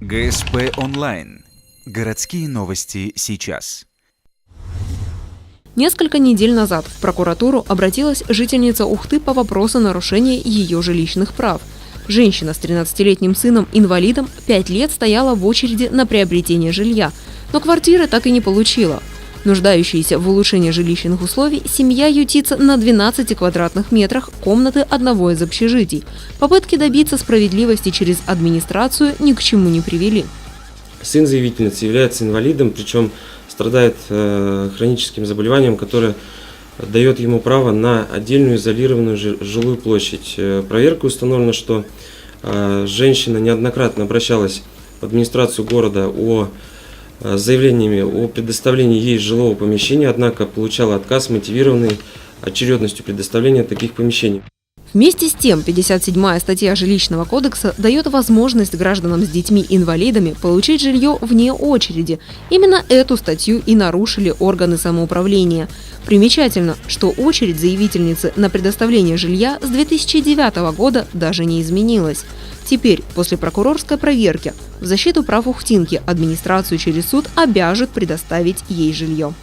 ГСП онлайн. Городские новости сейчас. Несколько недель назад в прокуратуру обратилась жительница Ухты по вопросу нарушения ее жилищных прав. Женщина с 13-летним сыном-инвалидом 5 лет стояла в очереди на приобретение жилья, но квартиры так и не получила. Нуждающаяся в улучшении жилищных условий, семья ютится на 12 квадратных метрах комнаты одного из общежитий. Попытки добиться справедливости через администрацию ни к чему не привели. Сын заявительницы является инвалидом, причем страдает хроническим заболеванием, которое дает ему право на отдельную изолированную жилую площадь. Проверкой установлено, что женщина неоднократно обращалась в администрацию города с заявлениями о предоставлении ей жилого помещения, однако получала отказ, мотивированный очередностью предоставления таких помещений. Вместе с тем, 57-я статья Жилищного кодекса дает возможность гражданам с детьми-инвалидами получить жилье вне очереди. Именно эту статью и нарушили органы самоуправления. Примечательно, что очередь заявительницы на предоставление жилья с 2009 года даже не изменилась. Теперь, после прокурорской проверки, в защиту прав ухтинки администрацию через суд обяжут предоставить ей жилье.